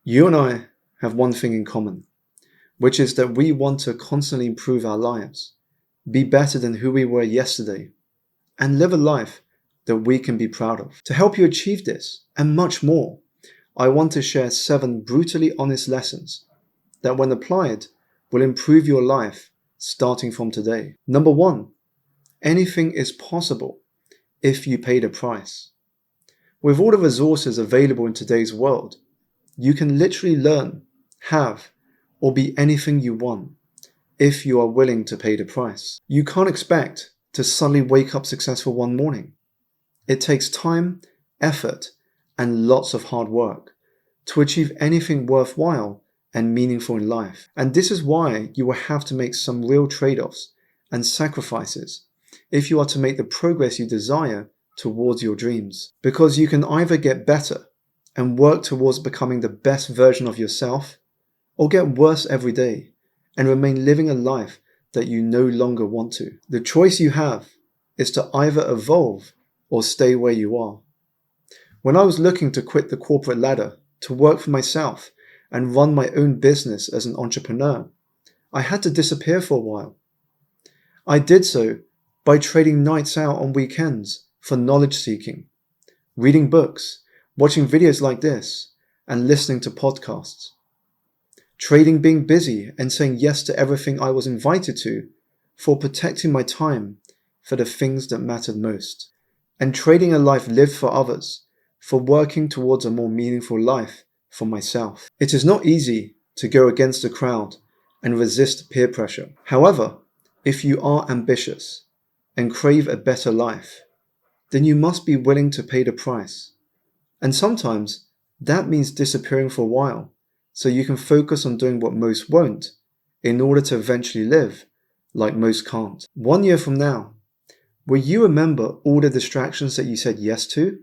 You and I have one thing in common, which is that we want to constantly improve our lives, be better than who we were yesterday, and live a life that we can be proud of. To help you achieve this and much more, I want to share 7 brutally honest lessons that, when applied, will improve your life starting from today. Number 1, anything is possible if you pay the price. With all the resources available in today's world, you can literally learn, have, or be anything you want if you are willing to pay the price. You can't expect to suddenly wake up successful one morning. It takes time, effort, and lots of hard work to achieve anything worthwhile and meaningful in life. And this is why you will have to make some real trade-offs and sacrifices if you are to make the progress you desire towards your dreams. Because you can either get better and work towards becoming the best version of yourself, or get worse every day and remain living a life that you no longer want to. The choice you have is to either evolve or stay where you are. When I was looking to quit the corporate ladder to work for myself and run my own business as an entrepreneur, I had to disappear for a while. I did so by trading nights out on weekends for knowledge seeking, reading books, watching videos like this, and listening to podcasts. Trading being busy and saying yes to everything I was invited to for protecting my time for the things that mattered most. And trading a life lived for others for working towards a more meaningful life for myself. It is not easy to go against the crowd and resist peer pressure. However, if you are ambitious and crave a better life, then you must be willing to pay the price. And sometimes that means disappearing for a while so you can focus on doing what most won't in order to eventually live like most can't. 1 year from now, will you remember all the distractions that you said yes to?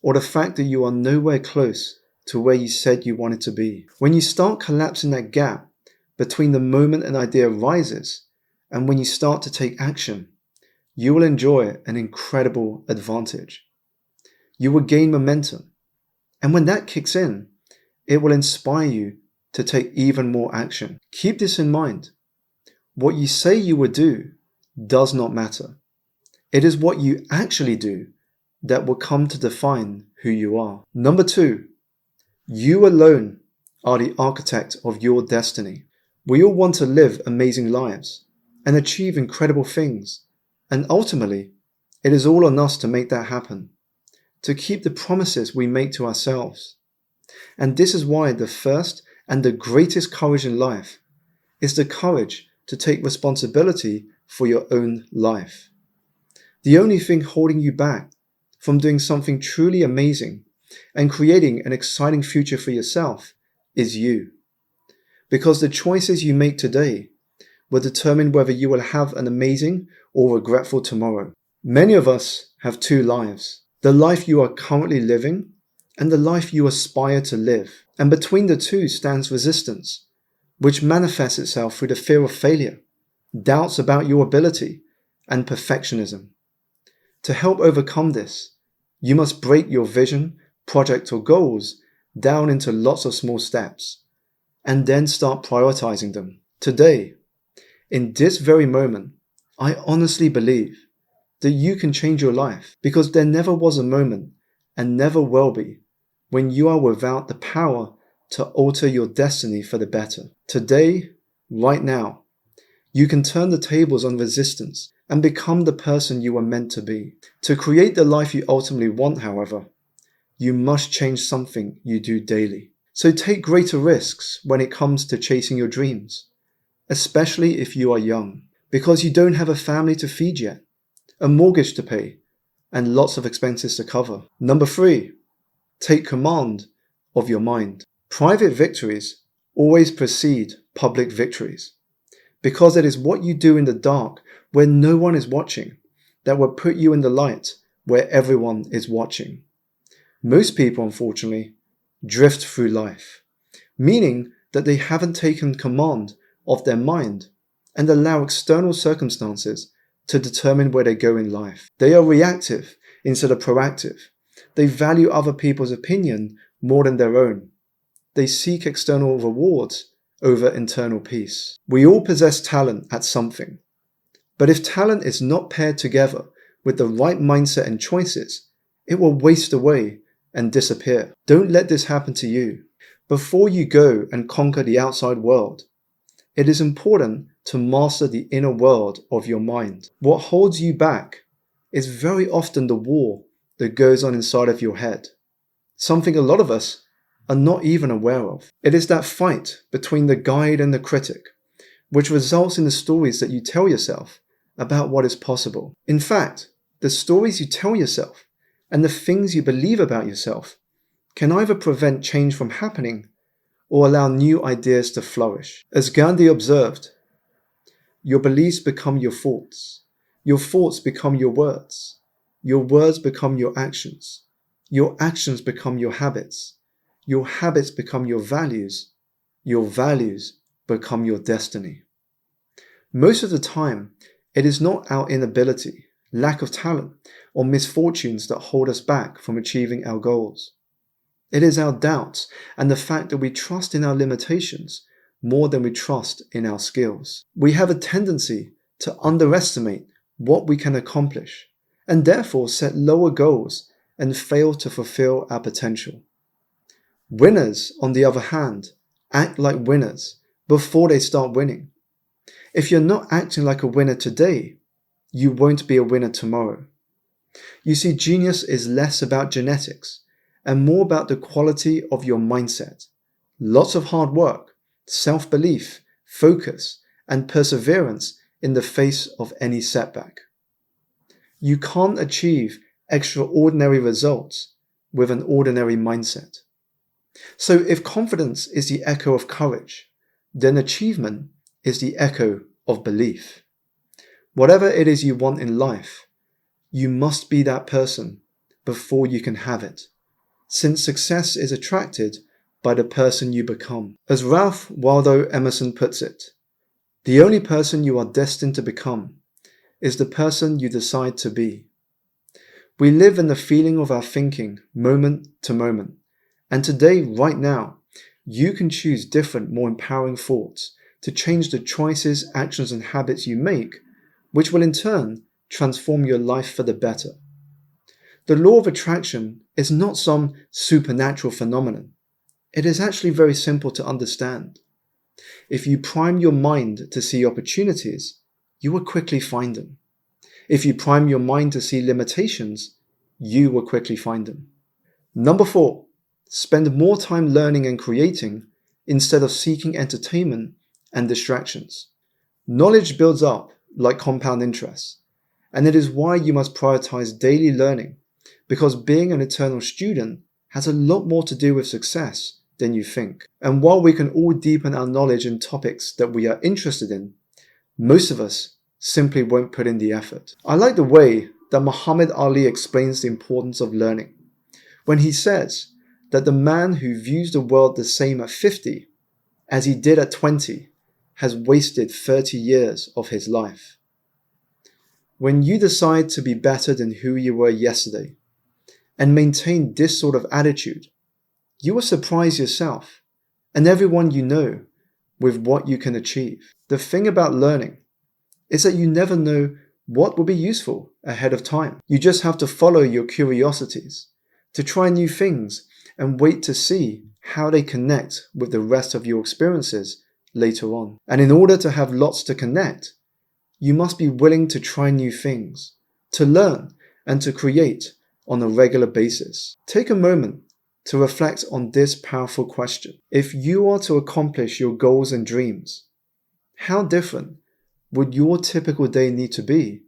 Or the fact that you are nowhere close to where you said you wanted to be? When you start collapsing that gap between the moment an idea arises and when you start to take action, you will enjoy an incredible advantage. You will gain momentum. And when that kicks in, it will inspire you to take even more action. Keep this in mind. What you say you would do does not matter. It is what you actually do that will come to define who you are. Number 2, you alone are the architect of your destiny. We all want to live amazing lives and achieve incredible things. And ultimately, it is all on us to make that happen, to keep the promises we make to ourselves. And this is why the first and the greatest courage in life is the courage to take responsibility for your own life. The only thing holding you back from doing something truly amazing and creating an exciting future for yourself is you. Because the choices you make today will determine whether you will have an amazing or regretful tomorrow. Many of us have 2 lives, the life you are currently living and the life you aspire to live. And between the two stands resistance, which manifests itself through the fear of failure, doubts about your ability, and perfectionism. To help overcome this, you must break your vision, project, or goals down into lots of small steps, and then start prioritizing them. Today, in this very moment, I honestly believe that you can change your life, because there never was a moment, and never will be, when you are without the power to alter your destiny for the better. Today, right now, you can turn the tables on resistance and become the person you were meant to be. To create the life you ultimately want, however, you must change something you do daily. So take greater risks when it comes to chasing your dreams, especially if you are young, because you don't have a family to feed yet, a mortgage to pay, and lots of expenses to cover. Number 3, take command of your mind. Private victories always precede public victories, because it is what you do in the dark where no one is watching that will put you in the light where everyone is watching. Most people, unfortunately, drift through life, meaning that they haven't taken command of their mind and allow external circumstances to determine where they go in life. They are reactive instead of proactive. They value other people's opinion more than their own. They seek external rewards over internal peace. We all possess talent at something. But if talent is not paired together with the right mindset and choices, it will waste away and disappear. Don't let this happen to you. Before you go and conquer the outside world, it is important to master the inner world of your mind. What holds you back is very often the war that goes on inside of your head, something a lot of us are not even aware of. It is that fight between the guide and the critic, which results in the stories that you tell yourself about what is possible. In fact, the stories you tell yourself and the things you believe about yourself can either prevent change from happening or allow new ideas to flourish. As Gandhi observed, your beliefs become your thoughts become your words become your actions become your habits become your values become your destiny. Most of the time, it is not our inability, lack of talent, or misfortunes that hold us back from achieving our goals. It is our doubts and the fact that we trust in our limitations more than we trust in our skills. We have a tendency to underestimate what we can accomplish and therefore set lower goals and fail to fulfill our potential. Winners, on the other hand, act like winners before they start winning. If you're not acting like a winner today, you won't be a winner tomorrow. You see, genius is less about genetics and more about the quality of your mindset. Lots of hard work, self-belief, focus, and perseverance in the face of any setback. You can't achieve extraordinary results with an ordinary mindset. So if confidence is the echo of courage, then achievement is the echo of belief. Whatever it is you want in life, you must be that person before you can have it, since success is attracted by the person you become. As Ralph Waldo Emerson puts it, the only person you are destined to become is the person you decide to be. We live in the feeling of our thinking moment to moment, and today, right now, you can choose different, more empowering thoughts to change the choices, actions, and habits you make, which will in turn transform your life for the better. The law of attraction is not some supernatural phenomenon. It is actually very simple to understand. If you prime your mind to see opportunities, you will quickly find them. If you prime your mind to see limitations, you will quickly find them. Number 4, spend more time learning and creating instead of seeking entertainment and distractions. Knowledge builds up like compound interest, and it is why you must prioritize daily learning, because being an eternal student has a lot more to do with success than you think. And while we can all deepen our knowledge in topics that we are interested in, most of us simply won't put in the effort. I like the way that Muhammad Ali explains the importance of learning, when he says that the man who views the world the same at 50 as he did at 20 has wasted 30 years of his life. When you decide to be better than who you were yesterday and maintain this sort of attitude, you will surprise yourself and everyone you know with what you can achieve. The thing about learning is that you never know what will be useful ahead of time. You just have to follow your curiosities, to try new things and wait to see how they connect with the rest of your experiences later on. And in order to have lots to connect, you must be willing to try new things, to learn and to create on a regular basis. Take a moment to reflect on this powerful question. If you are to accomplish your goals and dreams, how different would your typical day need to be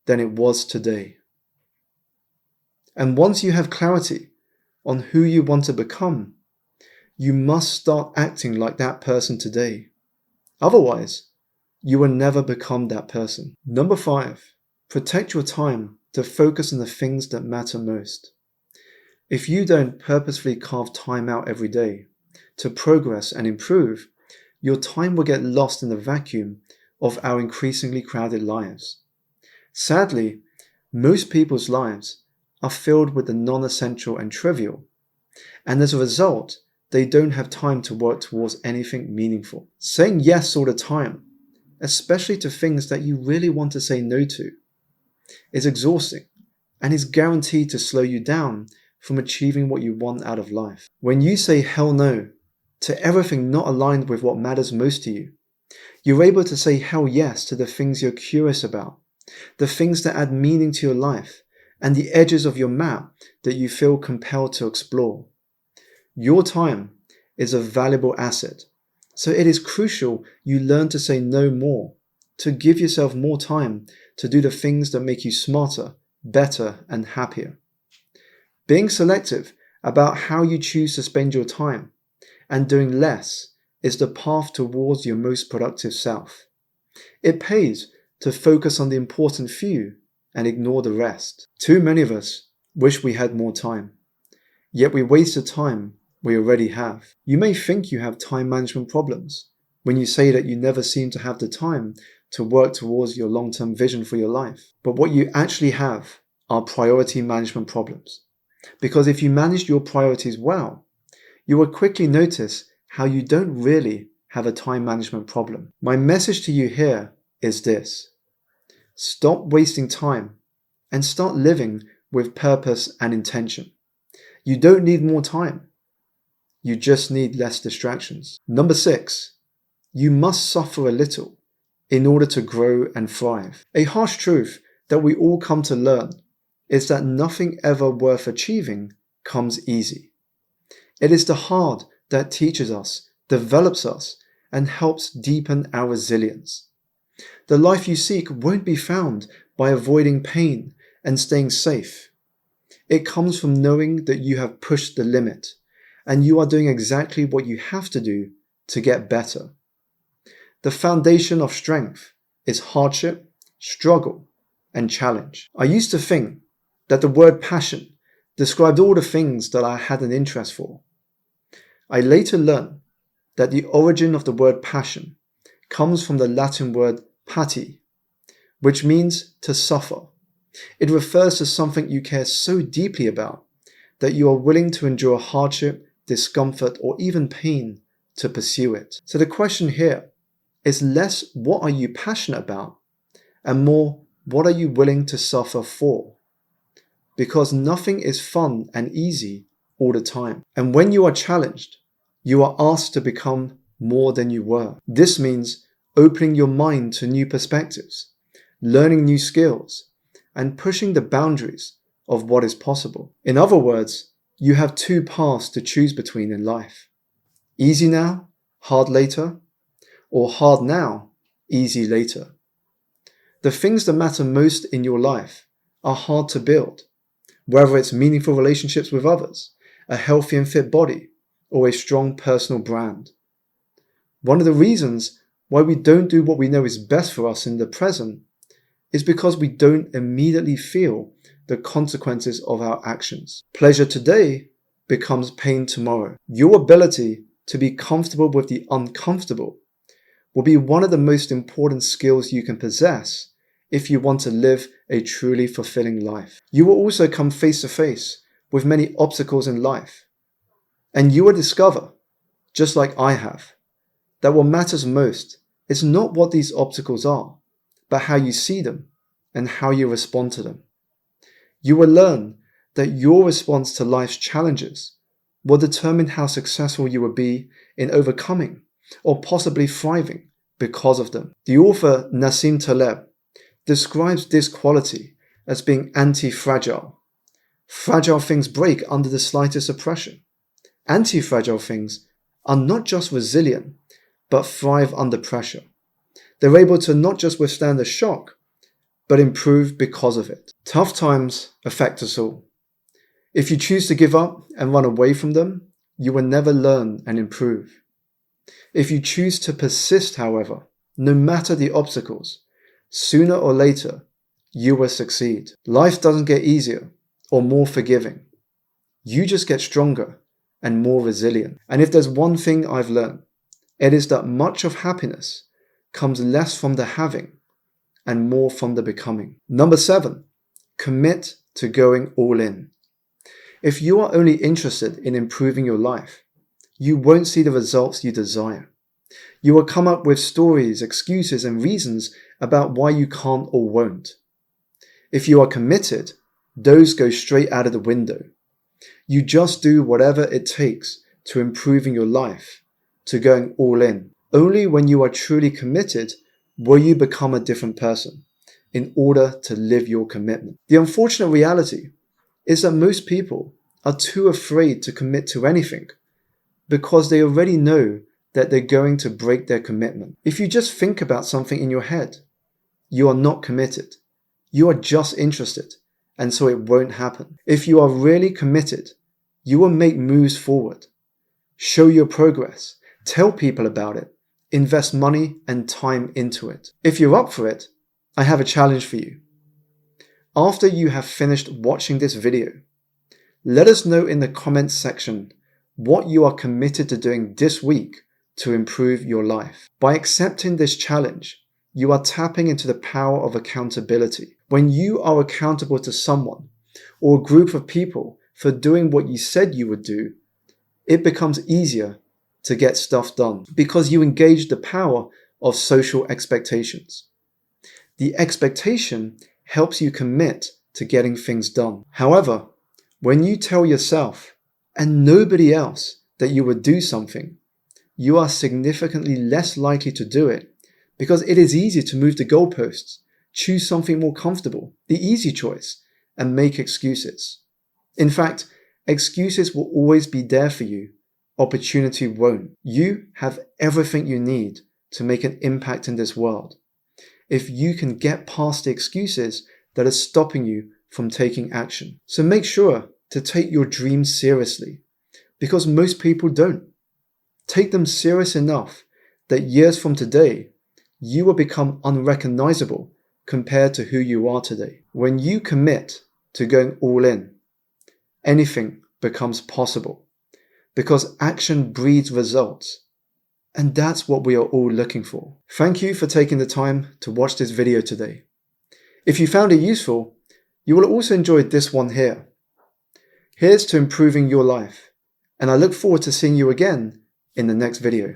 than it was today? And once you have clarity on who you want to become, you must start acting like that person today. Otherwise, you will never become that person. Number 5, protect your time to focus on the things that matter most. If you don't purposefully carve time out every day to progress and improve, your time will get lost in the vacuum of our increasingly crowded lives. Sadly, most people's lives are filled with the non-essential and trivial, and as a result, they don't have time to work towards anything meaningful. Saying yes all the time, especially to things that you really want to say no to, is exhausting and is guaranteed to slow you down from achieving what you want out of life. When you say hell no to everything not aligned with what matters most to you, you're able to say hell yes to the things you're curious about, the things that add meaning to your life, and the edges of your map that you feel compelled to explore. Your time is a valuable asset, so it is crucial you learn to say no more, to give yourself more time to do the things that make you smarter, better, and happier. Being selective about how you choose to spend your time and doing less is the path towards your most productive self. It pays to focus on the important few and ignore the rest. Too many of us wish we had more time, yet we waste the time we already have. You may think you have time management problems when you say that you never seem to have the time to work towards your long-term vision for your life. But what you actually have are priority management problems. Because if you manage your priorities well, you will quickly notice how you don't really have a time management problem. My message to you here is this: stop wasting time and start living with purpose and intention. You don't need more time. You just need less distractions. Number 6, you must suffer a little in order to grow and thrive. A harsh truth that we all come to learn is that nothing ever worth achieving comes easy. It is the hard that teaches us, develops us, and helps deepen our resilience. The life you seek won't be found by avoiding pain and staying safe. It comes from knowing that you have pushed the limit and you are doing exactly what you have to do to get better. The foundation of strength is hardship, struggle, and challenge. I used to think that the word passion described all the things that I had an interest for. I later learned that the origin of the word passion comes from the Latin word pati, which means to suffer. It refers to something you care so deeply about that you are willing to endure hardship, discomfort, or even pain to pursue it. So the question here is less what are you passionate about and more what are you willing to suffer for? Because nothing is fun and easy all the time. And when you are challenged, you are asked to become more than you were. This means opening your mind to new perspectives, learning new skills, and pushing the boundaries of what is possible. In other words, you have two paths to choose between in life. Easy now, hard later, or hard now, easy later. The things that matter most in your life are hard to build, whether it's meaningful relationships with others, a healthy and fit body, or a strong personal brand. One of the reasons why we don't do what we know is best for us in the present is because we don't immediately feel the consequences of our actions. Pleasure today becomes pain tomorrow. Your ability to be comfortable with the uncomfortable will be one of the most important skills you can possess if you want to live a truly fulfilling life. You will also come face to face with many obstacles in life, and you will discover, just like I have, that what matters most is not what these obstacles are, but how you see them and how you respond to them. You will learn that your response to life's challenges will determine how successful you will be in overcoming or possibly thriving because of them. The author Nassim Taleb describes this quality as being anti-fragile. Fragile things break under the slightest oppression. Anti-fragile things are not just resilient, but thrive under pressure. They're able to not just withstand the shock, but improve because of it. Tough times affect us all. If you choose to give up and run away from them, you will never learn and improve. If you choose to persist, however, no matter the obstacles, sooner or later, you will succeed. Life doesn't get easier or more forgiving. You just get stronger and more resilient. And if there's one thing I've learned, it is that much of happiness comes less from the having and more from the becoming. Number 7, commit to going all in. If you are only interested in improving your life, you won't see the results you desire. You will come up with stories, excuses, and reasons about why you can't or won't. If you are committed, those go straight out of the window. You just do whatever it takes to improving your life, to going all in. Only when you are truly committed will you become a different person in order to live your commitment. The unfortunate reality is that most people are too afraid to commit to anything because they already know that they're going to break their commitment. If you just think about something in your head, you are not committed. You are just interested, and so it won't happen. If you are really committed, you will make moves forward, show your progress, tell people about it, invest money and time into it. If you're up for it, I have a challenge for you. After you have finished watching this video, let us know in the comments section what you are committed to doing this week to improve your life. By accepting this challenge, you are tapping into the power of accountability. When you are accountable to someone or a group of people for doing what you said you would do, it becomes easier to get stuff done because you engage the power of social expectations. The expectation helps you commit to getting things done. However, when you tell yourself and nobody else that you would do something, you are significantly less likely to do it because it is easy to move the goalposts, choose something more comfortable, the easy choice, and make excuses. In fact, excuses will always be there for you. Opportunity won't. You have everything you need to make an impact in this world if you can get past the excuses that are stopping you from taking action. So make sure to take your dreams seriously because most people don't. Take them serious enough that years from today, you will become unrecognizable compared to who you are today. When you commit to going all in, anything becomes possible because action breeds results. And that's what we are all looking for. Thank you for taking the time to watch this video today. If you found it useful, you will also enjoy this one here. Here's to improving your life, and I look forward to seeing you again in the next video.